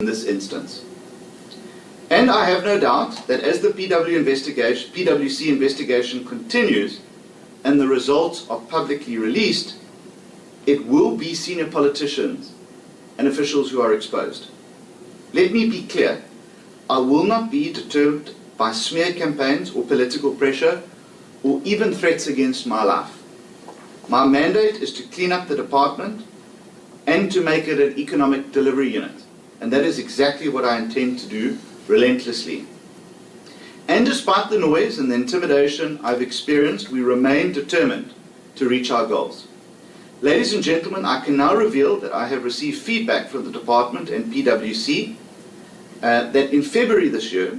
in this instance. And I have no doubt that as the PwC investigation continues and the results are publicly released, it will be senior politicians and officials who are exposed. Let me be clear, I will not be deterred by smear campaigns or political pressure or even threats against my life. My mandate is to clean up the department and to make it an economic delivery unit. And that is exactly what I intend to do relentlessly. And despite the noise and the intimidation I've experienced, we remain determined to reach our goals. Ladies and gentlemen, I can now reveal that I have received feedback from the department and PwC that in February this year,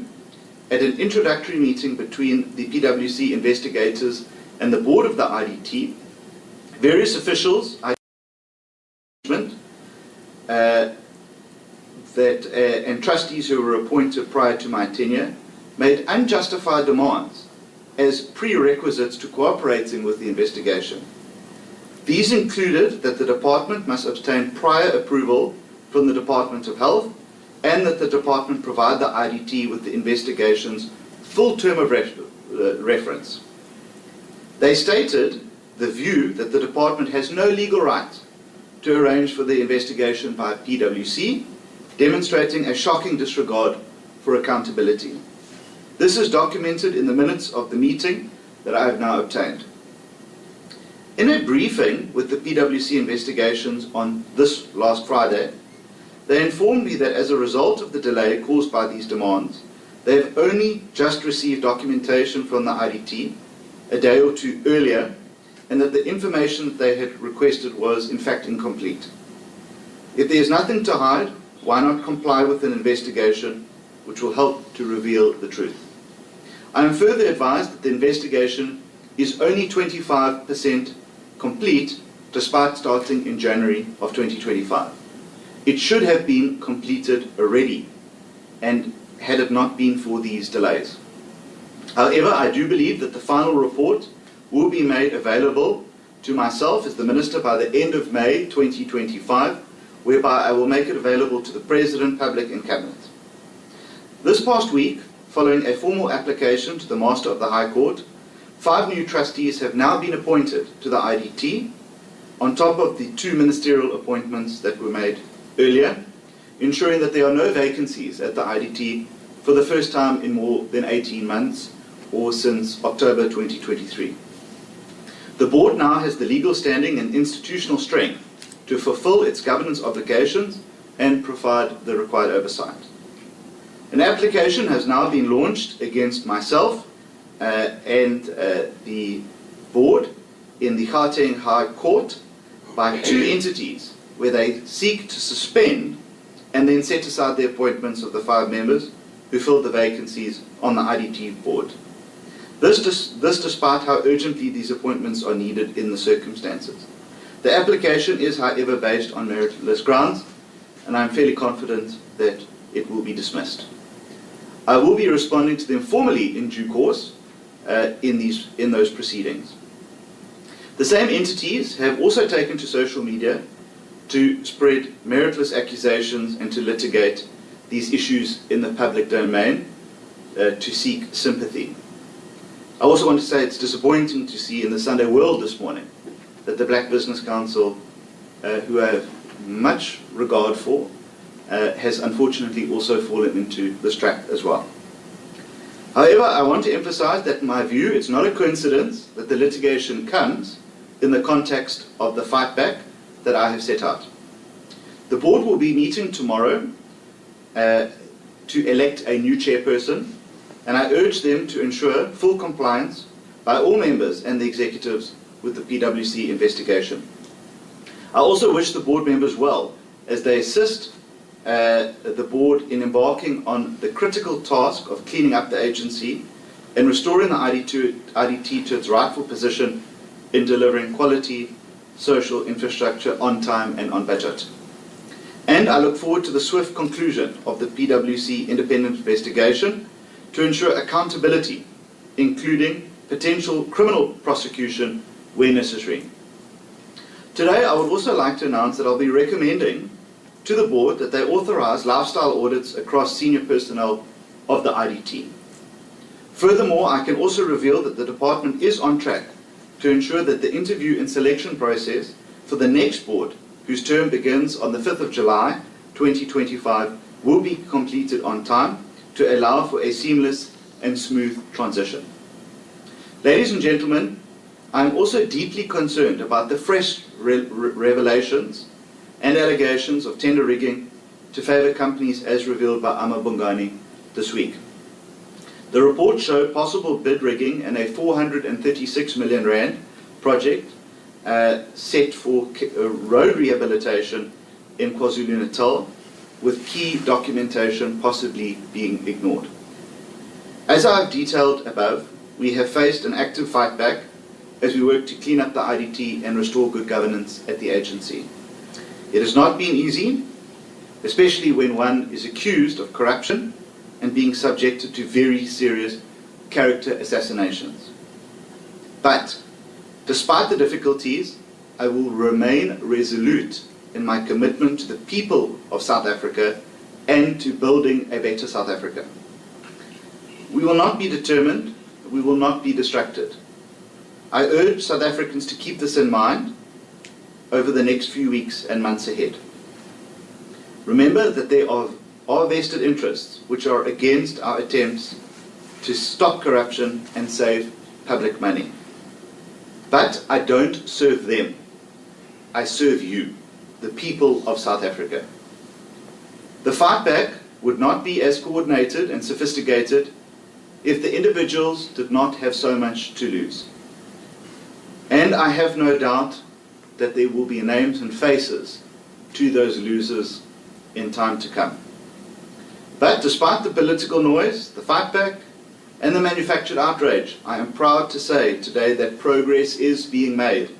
at an introductory meeting between the PwC investigators and the board of the IDT, various officials and trustees who were appointed prior to my tenure made unjustified demands as prerequisites to cooperating with the investigation. These included that the department must obtain prior approval from the Department of Health and that the department provide the IDT with the investigation's full term of reference. They stated the view that the department has no legal right to arrange for the investigation by PwC, demonstrating a shocking disregard for accountability. This is documented in the minutes of the meeting that I have now obtained. In a briefing with the PwC investigations on this last Friday, they informed me that as a result of the delay caused by these demands, they have only just received documentation from the IDT a day or two earlier, and that the information that they had requested was in fact incomplete. If there is nothing to hide, why not comply with an investigation which will help to reveal the truth? I am further advised that the investigation is only 25% complete despite starting in January of 2025. It should have been completed already, and had it not been for these delays. However, I do believe that the final report will be made available to myself as the Minister by the end of May 2025, whereby I will make it available to the President, Public and Cabinet. This past week, following a formal application to the Master of the High Court, 5 new trustees have now been appointed to the IDT, on top of the 2 ministerial appointments that were made earlier, ensuring that there are no vacancies at the IDT for the first time in more than 18 months, or since October 2023. The board now has the legal standing and institutional strength to fulfill its governance obligations and provide the required oversight. An application has now been launched against myself and the board in the Gauteng High Court by 2 entities where they seek to suspend and then set aside the appointments of the 5 members who filled the vacancies on the IDT board. This despite how urgently these appointments are needed in the circumstances. The application is, however, based on meritless grounds, and I'm fairly confident that it will be dismissed. I will be responding to them formally in due course in those proceedings. The same entities have also taken to social media to spread meritless accusations and to litigate these issues in the public domain to seek sympathy. I also want to say it's disappointing to see in the Sunday World this morning that the Black Business Council, who I have much regard for, has unfortunately also fallen into this trap as well. However, I want to emphasize that in my view, it's not a coincidence that the litigation comes in the context of the fight back that I have set out. The board will be meeting tomorrow to elect a new chairperson, and I urge them to ensure full compliance by all members and the executives with the PwC investigation. I also wish the board members well as they assist the board in embarking on the critical task of cleaning up the agency and restoring the IDT to its rightful position in delivering quality social infrastructure on time and on budget. And I look forward to the swift conclusion of the PwC independent investigation to ensure accountability, including potential criminal prosecution where necessary. Today, I would also like to announce that I'll be recommending to the board that they authorise lifestyle audits across senior personnel of the IDT. Furthermore, I can also reveal that the department is on track to ensure that the interview and selection process for the next board, whose term begins on the 5th of July 2025, will be completed on time to allow for a seamless and smooth transition. Ladies and gentlemen, I am also deeply concerned about the fresh revelations and allegations of tender rigging to favour companies as revealed by Amma Bongani this week. The reports show possible bid rigging in a 436 million rand project set for road rehabilitation in KwaZulu-Natal, with key documentation possibly being ignored. As I have detailed above, we have faced an active fight back as we work to clean up the IDT and restore good governance at the agency. It has not been easy, especially when one is accused of corruption and being subjected to very serious character assassinations. But, despite the difficulties, I will remain resolute in my commitment to the people of South Africa and to building a better South Africa. We will not be determined, we will not be distracted. I urge South Africans to keep this in mind over the next few weeks and months ahead. Remember that there are vested interests which are against our attempts to stop corruption and save public money. But I don't serve them. I serve you, the people of South Africa. The fight back would not be as coordinated and sophisticated if the individuals did not have so much to lose. And I have no doubt that there will be names and faces to those losers in time to come. But despite the political noise, the fight back, and the manufactured outrage, I am proud to say today that progress is being made.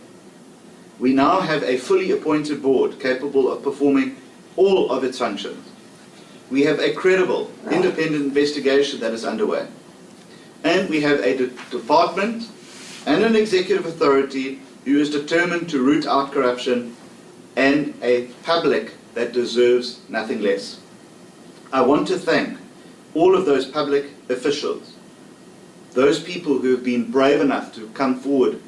We now have a fully appointed board capable of performing all of its functions. We have a credible, independent investigation that is underway. And we have a department and an executive authority who is determined to root out corruption, and a public that deserves nothing less. I want to thank all of those public officials, those people who have been brave enough to come forward